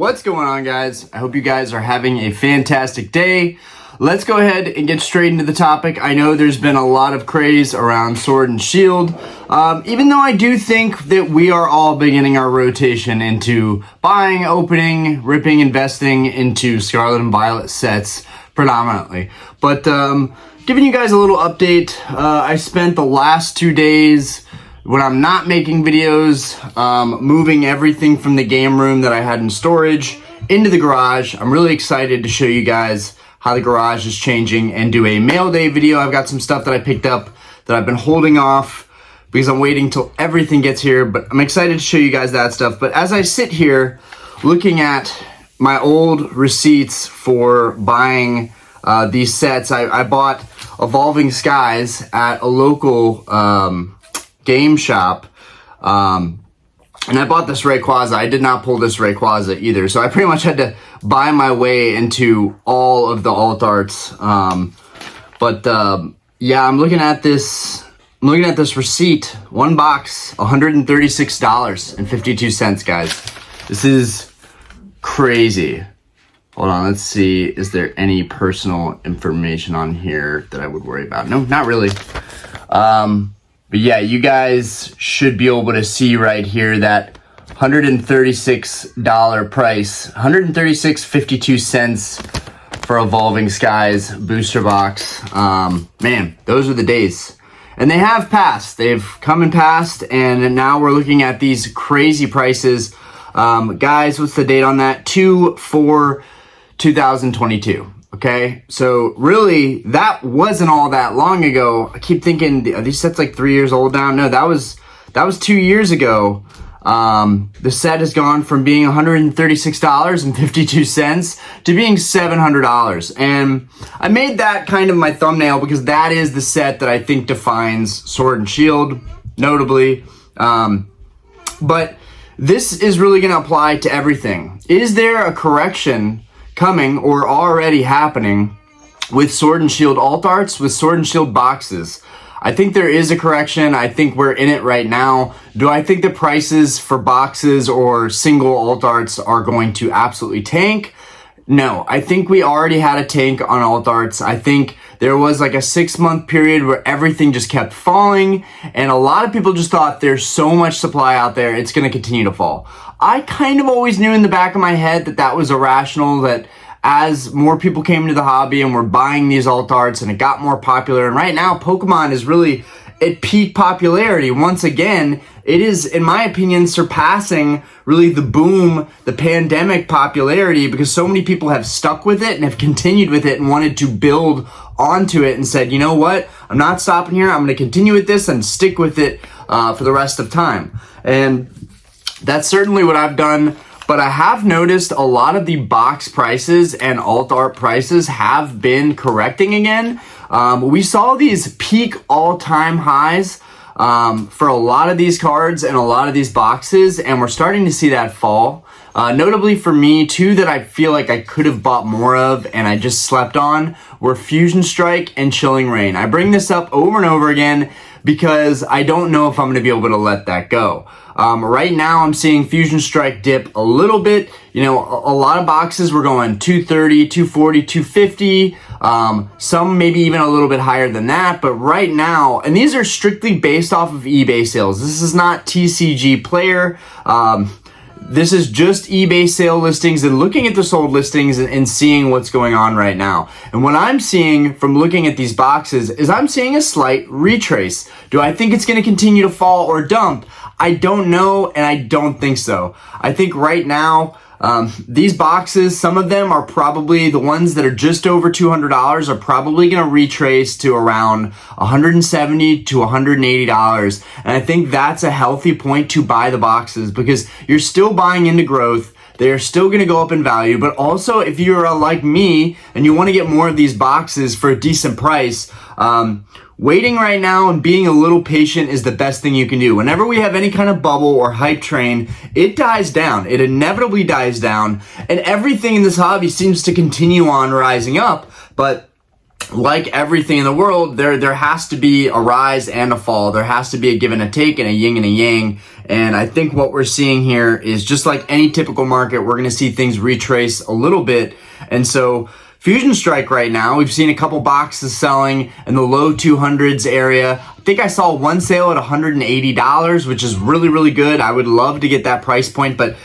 What's going on, guys? I hope you guys are having a fantastic day. Let's go ahead and get straight into the topic. I know there's been a lot of craze around Sword and Shield, even though I do think that we are all beginning our rotation into buying, opening, ripping, investing into Scarlet and Violet sets predominantly. But giving you guys a little update, I spent the last 2 days when I'm not making videos, moving everything from the game room that I had in storage into the garage. I'm really excited to show you guys how the garage is changing and do a mail day video. I've got some stuff that I picked up that I've been holding off because I'm waiting till everything gets here, but I'm excited to show you guys that stuff. But as I sit here looking at my old receipts for buying these sets, I bought Evolving Skies at a local game shop, and I bought this Rayquaza. I did not pull this Rayquaza either, so I pretty much had to buy my way into all of the alt arts. Yeah, I'm looking at this receipt. One box, $136.52, guys. This is crazy. Hold on, let's see. Is there any personal information on here that I would worry about? No, not really. But yeah, you guys should be able to see right here that $136 price, $136.52 for Evolving Skies booster box. Man, those are the days. And they have passed. They've come and passed, and now we're looking at these crazy prices. Guys, what's the date on that? 2/4/2022. Okay, so really, that wasn't all that long ago. I keep thinking, are these sets like 3 years old now? No, that was 2 years ago. The set has gone from being $136.52 to being $700. And I made that kind of my thumbnail because that is the set that I think defines Sword and Shield, notably. But this is really going to apply to everything. Is there a correction coming or already happening with Sword and Shield alt arts, with Sword and Shield boxes? I think there is a correction. I think we're in it right now. Do I think the prices for boxes or single alt arts are going to absolutely tank? No, I think we already had a tank on alt arts. I think there was like a 6-month period where everything just kept falling, and a lot of people just thought there's so much supply out there, it's going to continue to fall. I kind of always knew in the back of my head that that was irrational, that as more people came into the hobby and were buying these alt arts and it got more popular, and right now Pokemon is really at peak popularity. Once again, it is, in my opinion, surpassing really the boom, the pandemic popularity, because so many people have stuck with it and have continued with it and wanted to build onto it and said, you know what, I'm not stopping here, I'm going to continue with this and stick with it for the rest of time. And that's certainly what I've done. But I have noticed a lot of the box prices and alt art prices have been correcting again. We saw these peak all-time highs for a lot of these cards and a lot of these boxes, and we're starting to see that fall. Notably for me, two that I feel like I could have bought more of and I just slept on were Fusion Strike and Chilling Reign. I bring this up over and over again because I don't know if I'm going to be able to let that go. Right now I'm seeing Fusion Strike dip a little bit. You know, a lot of boxes were going 230, 240, 250. Some maybe even a little bit higher than that. But right now, and these are strictly based off of eBay sales. This is not TCG Player. This is just eBay sale listings and looking at the sold listings and seeing what's going on right now. And what I'm seeing from looking at these boxes is I'm seeing a slight retrace. Do I think it's going to continue to fall or dump? I don't know, and I don't think so. I think right now, these boxes, some of them are probably, the ones that are just over $200 are probably going to retrace to around $170 to $180. And I think that's a healthy point to buy the boxes because you're still buying into growth. They're still going to go up in value. But also, if you're like me and you want to get more of these boxes for a decent price, waiting right now and being a little patient is the best thing you can do. Whenever we have any kind of bubble or hype train, it dies down. It inevitably dies down. And everything in this hobby seems to continue on rising up. But like everything in the world, there has to be a rise and a fall. There has to be a give and a take and a yin and a yang. And I think what we're seeing here is just like any typical market, we're going to see things retrace a little bit. And so Fusion Strike right now, we've seen a couple boxes selling in the low 200s area. I think I saw one sale at $180, which is really, really good. I would love to get that price point, but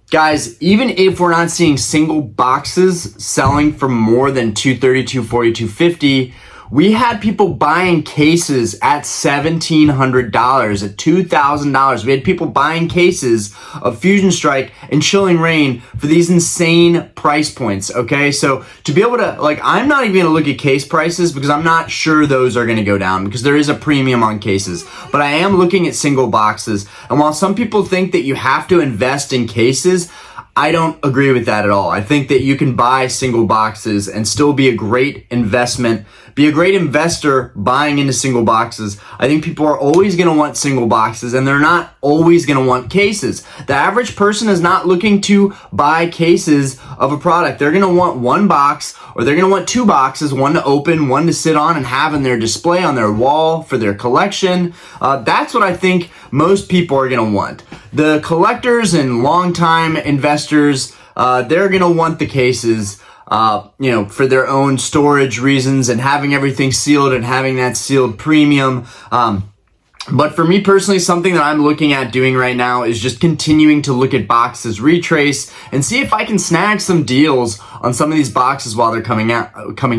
guys, even if we're not seeing single boxes selling for more than $230, $240, $250, we had people buying cases at $1,700, at $2,000. We had people buying cases of Fusion Strike and Chilling Reign for these insane price points, okay? So to be able to, like, I'm not even gonna look at case prices because I'm not sure those are gonna go down because there is a premium on cases. But I am looking at single boxes. And while some people think that you have to invest in cases, I don't agree with that at all. I think that you can buy single boxes and still be a great investment, be a great investor buying into single boxes. I think people are always going to want single boxes and they're not always going to want cases. The average person is not looking to buy cases of a product. They're going to want one box or they're going to want two boxes, one to open, one to sit on and have in their display on their wall for their collection. That's what I think most people are going to want. The collectors and longtime investors, they're going to want the cases, for their own storage reasons and having everything sealed and having that sealed premium. But for me personally, something that I'm looking at doing right now is just continuing to look at boxes, retrace, and see if I can snag some deals on some of these boxes while they're coming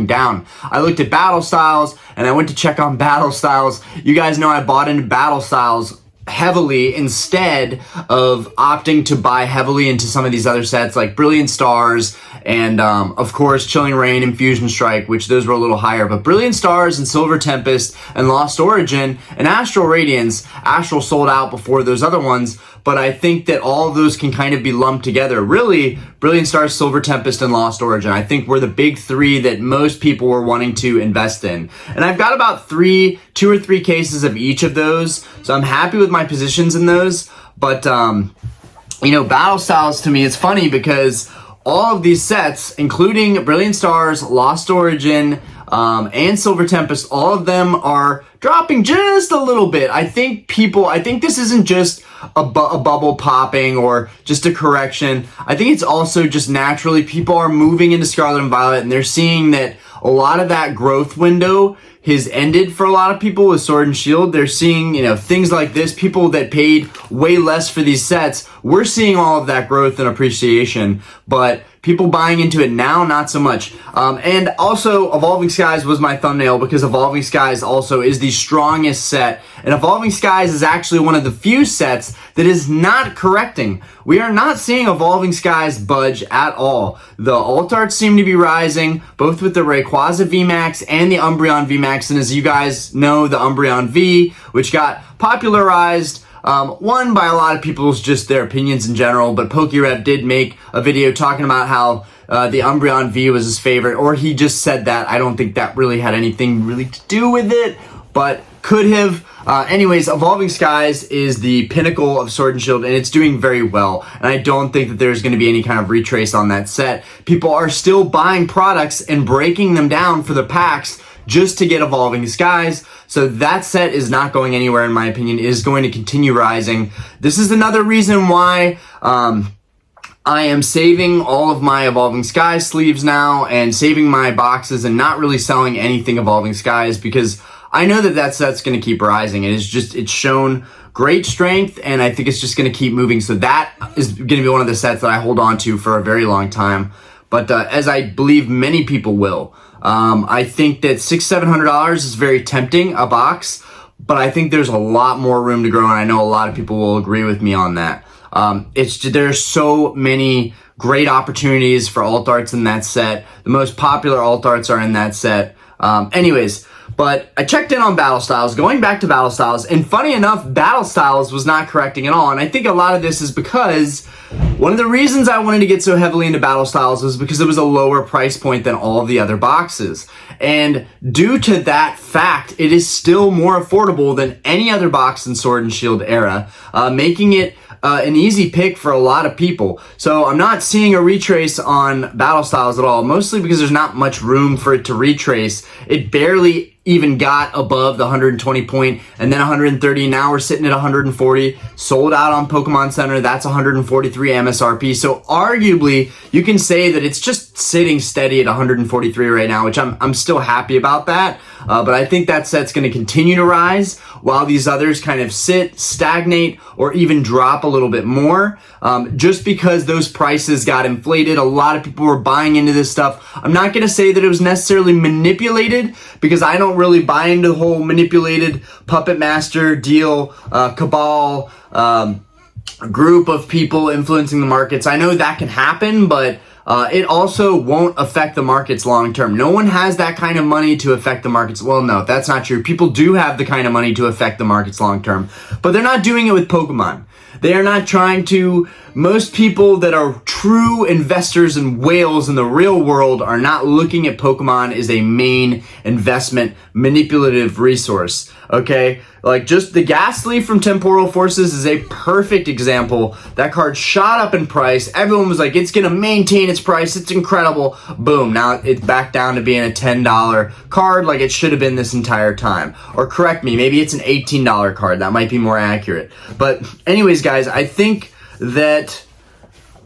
down. I looked at Battle Styles and I went to check on Battle Styles. You guys know I bought into Battle Styles heavily instead of opting to buy heavily into some of these other sets like Brilliant Stars and of course Chilling Reign and Fusion Strike, which those were a little higher. But Brilliant Stars and Silver Tempest and Lost Origin and Astral Radiance, Astral sold out before those other ones, but I think that all of those can kind of be lumped together. Really, Brilliant Stars, Silver Tempest, and Lost Origin, I think were the big three that most people were wanting to invest in. And I've got about two or three cases of each of those, so I'm happy with my positions in those. But, Battle Styles, to me, it's funny because all of these sets, including Brilliant Stars, Lost Origin, and Silver Tempest, all of them are dropping just a little bit. I think this isn't just a bubble popping or just a correction. I think it's also just naturally people are moving into Scarlet and Violet and they're seeing that a lot of that growth window has ended for a lot of people with Sword and Shield. They're seeing, things like this, people that paid way less for these sets. We're seeing all of that growth and appreciation, but people buying into it now, not so much. And also, Evolving Skies was my thumbnail because Evolving Skies also is the strongest set. And Evolving Skies is actually one of the few sets that is not correcting. We are not seeing Evolving Skies budge at all. The alt arts seem to be rising, both with the Rayquaza VMAX and the Umbreon VMAX. And as you guys know, the Umbreon V, which got popularized one by a lot of people's just their opinions in general, but PokeRev did make a video talking about how the Umbreon V was his favorite, or he just said that. I don't think that really had anything really to do with it, but could have. Anyways, Evolving Skies is the pinnacle of Sword and Shield, and it's doing very well. And I don't think that there's going to be any kind of retrace on that set. People are still buying products and breaking them down for the packs just to get Evolving Skies. So that set is not going anywhere, in my opinion. It is going to continue rising. This is another reason why I am saving all of my Evolving Skies sleeves now and saving my boxes and not really selling anything Evolving Skies because I know that set's going to keep rising. It's shown great strength, and I think it's just going to keep moving. So that is going to be one of the sets that I hold on to for a very long time. But as I believe many people will. I think that $600-700 is very tempting, a box, but I think there's a lot more room to grow, and I know a lot of people will agree with me on that. There's so many great opportunities for alt arts in that set. The most popular alt arts are in that set. But I checked in on Battle Styles, going back to Battle Styles, and funny enough, Battle Styles was not correcting at all. And I think a lot of this is because one of the reasons I wanted to get so heavily into Battle Styles was because it was a lower price point than all of the other boxes. And due to that fact, it is still more affordable than any other box in Sword and Shield era, making it an easy pick for a lot of people. So I'm not seeing a retrace on Battle Styles at all, mostly because there's not much room for it to retrace. It barely even got above the 120 point and then 130. Now we're sitting at 140, sold out on Pokemon Center. That's 143 MSRP. So arguably you can say that it's just sitting steady at 143 right now, which I'm still happy about that. But I think that set's going to continue to rise while these others kind of sit, stagnate, or even drop a little bit more. Just because those prices got inflated, a lot of people were buying into this stuff. I'm not going to say that it was necessarily manipulated, because I don't really buy into the whole manipulated puppet master deal, cabal, group of people influencing the markets. I know that can happen, but it also won't affect the markets long term. No one has that kind of money to affect the markets. Well, no, that's not true. People do have the kind of money to affect the markets long term, but they're not doing it with Pokemon. They are not trying to. Most people that are true investors and whales in the real world are not looking at Pokemon as a main investment manipulative resource. Okay? Like, just the Ghastly from Temporal Forces is a perfect example. That card shot up in price. Everyone was like, it's going to maintain its price. It's incredible. Boom. Now it's back down to being a $10 card like it should have been this entire time. Or correct me, maybe it's an $18 card. That might be more accurate. But anyways, guys, I think that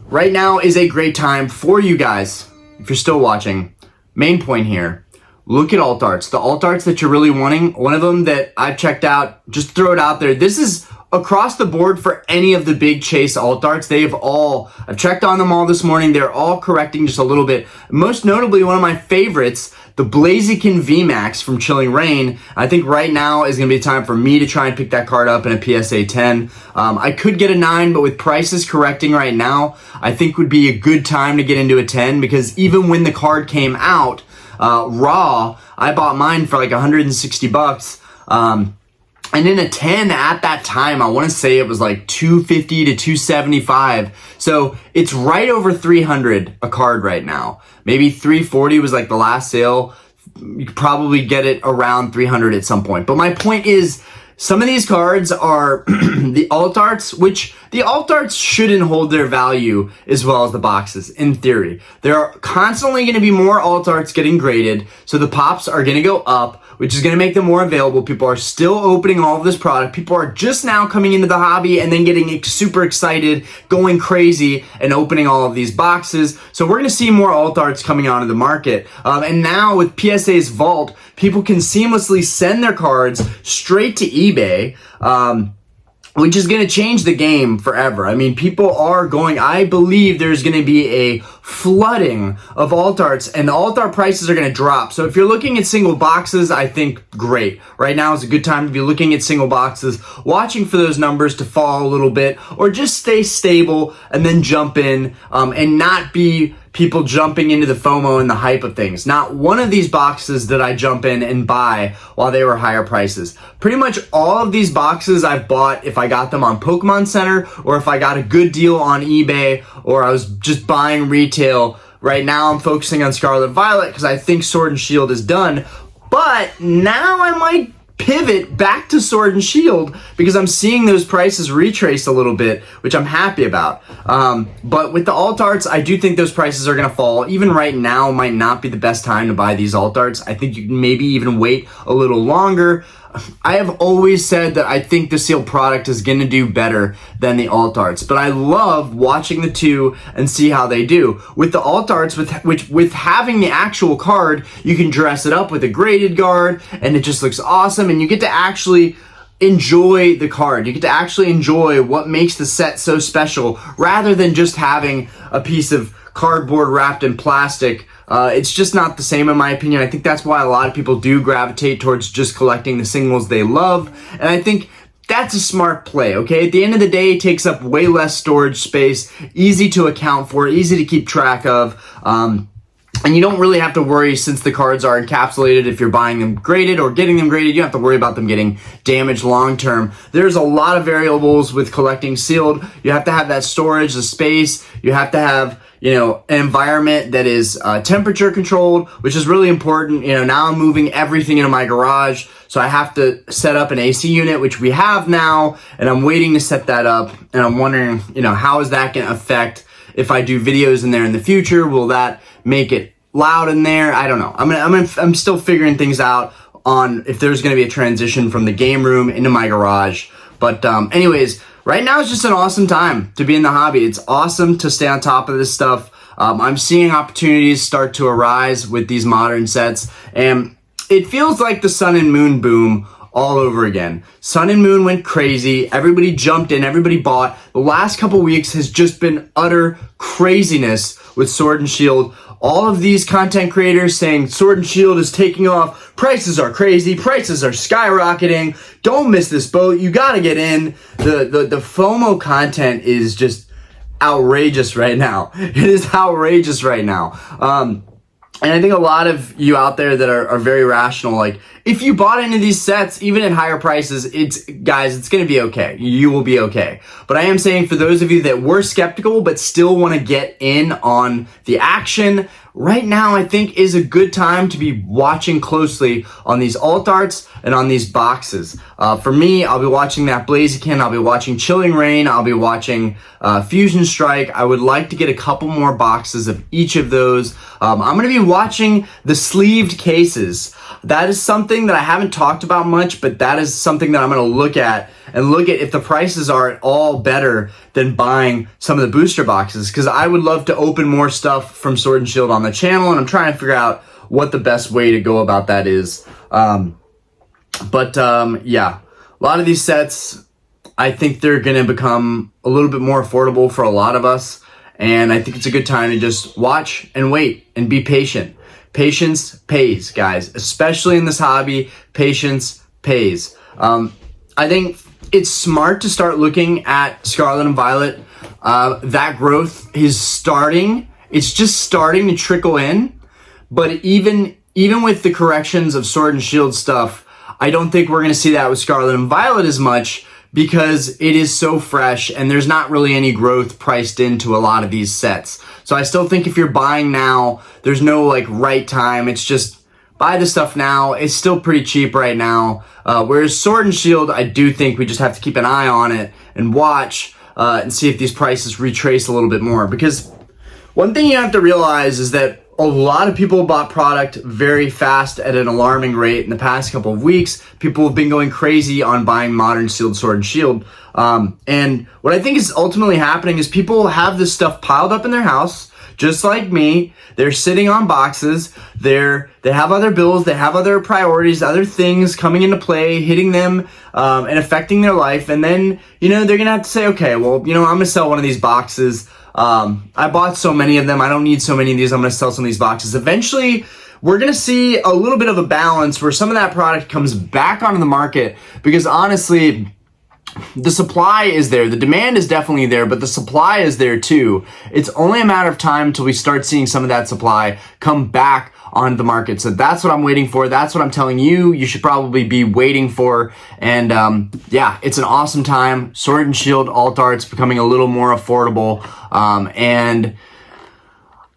right now is a great time for you guys, if you're still watching. Main point here. Look at alt arts. The alt arts that you're really wanting, one of them that I've checked out, just throw it out there. This is across the board for any of the big chase alt arts. They have all, I've checked on them all this morning. They're all correcting just a little bit. Most notably, one of my favorites, the Blaziken VMAX from Chilling Reign. I think right now is going to be time for me to try and pick that card up in a PSA 10. I could get a 9, but with prices correcting right now, I think would be a good time to get into a 10, because even when the card came out, raw, I bought mine for like 160 bucks. And in a 10 at that time, I want to say it was like 250 to 275. So it's right over 300 a card right now. Maybe 340 was like the last sale. You could probably get it around 300 at some point. But my point is, some of these cards are the alt arts, which the alt arts shouldn't hold their value as well as the boxes, in theory. There are constantly going to be more alt arts getting graded, so the pops are going to go up, which is going to make them more available. People are still opening all of this product. People are just now coming into the hobby and then getting super excited, going crazy, and opening all of these boxes. So we're going to see more alt arts coming onto the market. And now with PSA's Vault, people can seamlessly send their cards straight to eBay, which is going to change the game forever. I mean, people are going, I believe there's going to be a flooding of alt arts, and the alt art prices are going to drop. So if you're looking at single boxes, I think great. Right now is a good time to be looking at single boxes, watching for those numbers to fall a little bit, or just stay stable and then jump in, and not be people jumping into the FOMO and the hype of things. Not one of these boxes did I jump in and buy while they were higher prices. Pretty much all of these boxes I've bought if I got them on Pokemon Center, or if I got a good deal on eBay, or I was just buying retail. Right now I'm focusing on Scarlet Violet because I think Sword and Shield is done. But now I might pivot back to Sword and Shield because I'm seeing those prices retrace a little bit, which I'm happy about. But with the alt arts, I do think those prices are going to fall. Even right now might not be the best time to buy these alt arts. I think you can maybe even wait a little longer. I have always said that I think the sealed product is going to do better than the alt arts, but I love watching the two and see how they do. With the alt arts, with having the actual card, you can dress it up with a graded guard, and it just looks awesome, and you get to actually enjoy the card. You get to actually enjoy what makes the set so special, rather than just having a piece of cardboard wrapped in plastic. It's just not the same in my opinion. I think that's why a lot of people do gravitate towards just collecting the singles they love. And I think that's a smart play, okay? At the end of the day, it takes up way less storage space, easy to account for, easy to keep track of. And you don't really have to worry, since the cards are encapsulated, if you're buying them graded or getting them graded, you don't have to worry about them getting damaged long term. There's a lot of variables with collecting sealed. You have to have that storage, the space. You have to have, an environment that is temperature controlled, which is really important. Now I'm moving everything into my garage, so I have to set up an AC unit, which we have now, and I'm waiting to set that up. And I'm wondering, how is that going to affect if I do videos in there in the future? Will that make it loud in there? I don't know. I'm still figuring things out on if there's going to be a transition from the game room into my garage. But anyways, right now it's just an awesome time to be in the hobby. It's awesome to stay on top of this stuff. I'm seeing opportunities start to arise with these modern sets, and it feels like the Sun and Moon boom all over again. Sun and Moon went crazy. Everybody jumped in. Everybody bought. The last couple weeks has just been utter craziness with Sword and Shield. All of these content creators saying Sword and Shield is taking off. Prices are crazy. Prices are skyrocketing. Don't miss this boat. You got to get in. The FOMO content is just outrageous right now. It is outrageous right now. And I think a lot of you out there that are very rational, like, if you bought into these sets, even at higher prices, it's going to be okay. You will be okay. But I am saying for those of you that were skeptical but still want to get in on the action, right now I think is a good time to be watching closely on these alt arts and on these boxes. For me, I'll be watching that Blaziken, I'll be watching Chilling Reign, I'll be watching Fusion Strike. I would like to get a couple more boxes of each of those. I'm going to be watching the sleeved cases. That is something that I haven't talked about much, but that is something that I'm going to look at if the prices are at all better than buying some of the booster boxes, because I would love to open more stuff from Sword and Shield on the channel, and I'm trying to figure out what the best way to go about that is. Yeah, a lot of these sets, I think they're going to become a little bit more affordable for a lot of us, and I think it's a good time to just watch and wait and be patient. Patience pays, guys, especially in this hobby. Patience pays. I think it's smart to start looking at Scarlet and Violet. That growth is starting. It's just starting to trickle in. But even with the corrections of Sword and Shield stuff, I don't think we're going to see that with Scarlet and Violet as much, because it is so fresh and there's not really any growth priced into a lot of these sets. So I still think if you're buying now, there's no right time. It's just buy the stuff now. It's still pretty cheap right now. Whereas Sword and Shield, I do think we just have to keep an eye on it and watch and see if these prices retrace a little bit more. Because one thing you have to realize is that a lot of people bought product very fast at an alarming rate in the past couple of weeks. People have been going crazy on buying modern sealed Sword and Shield. And what I think is ultimately happening is people have this stuff piled up in their house, just like me. They're sitting on boxes. They have other bills. They have other priorities, other things coming into play, hitting them and affecting their life. And then, they're going to have to say, okay, well, I'm going to sell one of these boxes. I bought so many of them. I don't need so many of these. I'm going to sell some of these boxes. Eventually, we're going to see a little bit of a balance where some of that product comes back onto the market, because honestly, the supply is there. The demand is definitely there, but the supply is there too. It's only a matter of time until we start seeing some of that supply come back onto the market. So that's what I'm waiting for. That's what I'm telling you. You should probably be waiting for. And yeah, it's an awesome time. Sword and Shield alt art's becoming a little more affordable. And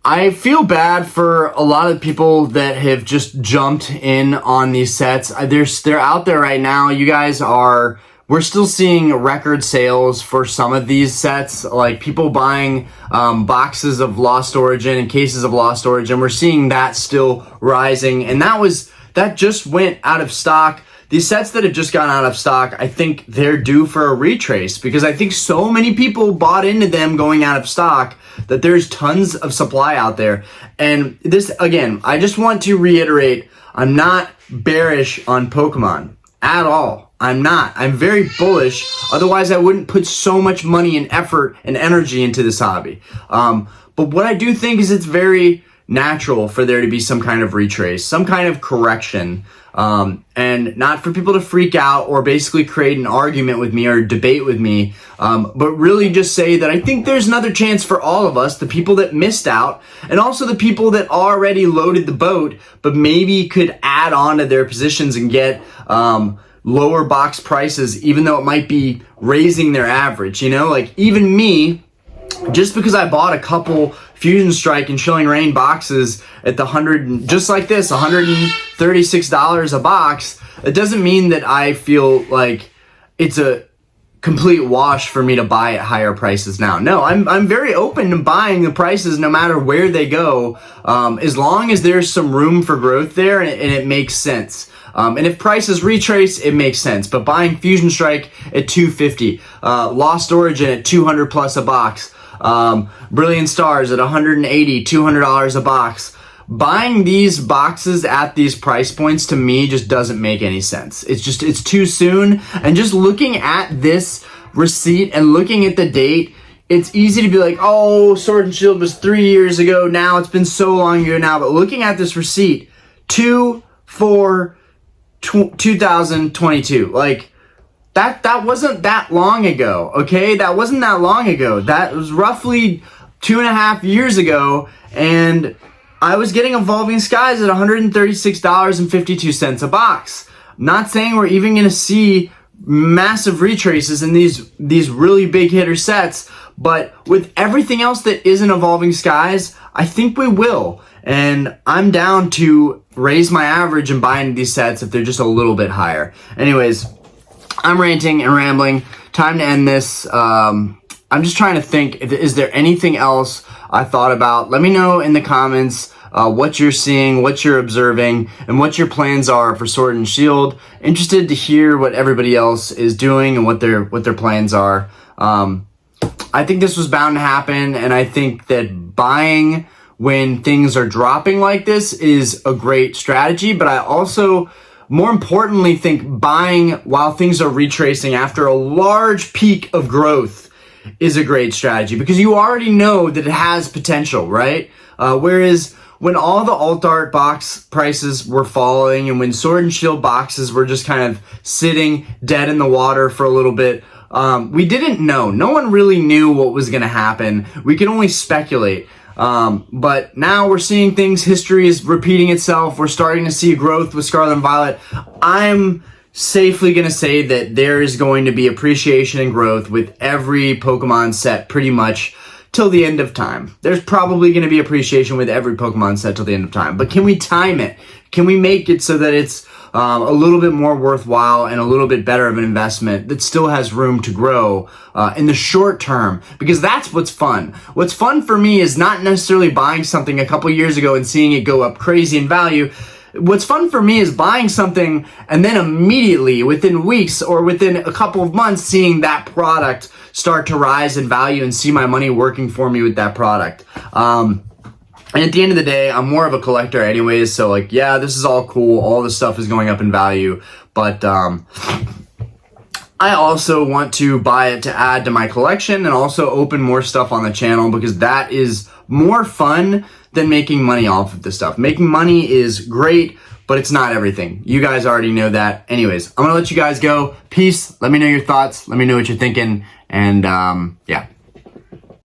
I feel bad for a lot of people that have just jumped in on these sets. They're out there right now. You guys are... We're still seeing record sales for some of these sets, like people buying boxes of Lost Origin and cases of Lost Origin. We're seeing that still rising, and that just went out of stock. These sets that have just gone out of stock, I think they're due for a retrace, because I think so many people bought into them going out of stock that there's tons of supply out there. And this, again, I just want to reiterate, I'm not bearish on Pokemon at all. I'm not. I'm very bullish. Otherwise, I wouldn't put so much money and effort and energy into this hobby. But what I do think is it's very natural for there to be some kind of retrace, some kind of correction, and not for people to freak out or basically create an argument with me or debate with me, but really just say that I think there's another chance for all of us, the people that missed out, and also the people that already loaded the boat, but maybe could add on to their positions and get lower box prices, even though it might be raising their average. Like even me, just because I bought a couple Fusion Strike and Chilling Reign boxes at the just like this, $136 a box, it doesn't mean that I feel like it's a complete wash for me to buy at higher prices now. No, I'm very open to buying the prices no matter where they go, as long as there's some room for growth there and it makes sense. And if prices retrace, it makes sense. But buying Fusion Strike at $250, Lost Origin at $200 plus a box, Brilliant Stars at $180, $200 a box. Buying these boxes at these price points to me just doesn't make any sense. It's too soon. And just looking at this receipt and looking at the date, it's easy to be like, oh, Sword and Shield was 3 years ago now. It's been so long ago now. But looking at this receipt, 2022, like that wasn't that long ago. Okay, that wasn't that long ago. That was roughly 2.5 years ago, and I was getting Evolving Skies at $136.52 a box. Not saying we're even going to see massive retraces in these really big hitter sets, but with everything else that isn't Evolving Skies, I think we will. And I'm down to raise my average and buy into these sets if they're just a little bit higher. Anyways, I'm ranting and rambling. Time to end this. I'm just trying to think, is there anything else I thought about? Let me know in the comments what you're seeing, what you're observing, and what your plans are for Sword and Shield. Interested to hear what everybody else is doing and what their plans are. I think this was bound to happen, and I think that buying when things are dropping like this is a great strategy, but I also, more importantly, think buying while things are retracing after a large peak of growth is a great strategy because you already know that it has potential, right? Whereas when all the alt art box prices were falling and when Sword and Shield boxes were just kind of sitting dead in the water for a little bit, we didn't know. No one really knew what was going to happen. We could only speculate. But now we're seeing things, history is repeating itself. We're starting to see growth with Scarlet and Violet. I'm safely going to say that there is going to be appreciation and growth with every Pokemon set pretty much till the end of time. There's probably going to be appreciation with every Pokemon set till the end of time. But can we time it? Can we make it so that it's a little bit more worthwhile and a little bit better of an investment that still has room to grow in the short term? Because that's what's fun. What's fun for me is not necessarily buying something a couple years ago and seeing it go up crazy in value. What's fun for me is buying something and then immediately, within weeks or within a couple of months, seeing that product start to rise in value and see my money working for me with that product. And at the end of the day, I'm more of a collector anyways, so like, yeah, this is all cool. All this stuff is going up in value, but I also want to buy it to add to my collection and also open more stuff on the channel because that is more fun than making money off of this stuff. Making money is great, but it's not everything. You guys already know that. Anyways, I'm gonna let you guys go. Peace. Let me know your thoughts. Let me know what you're thinking. And yeah.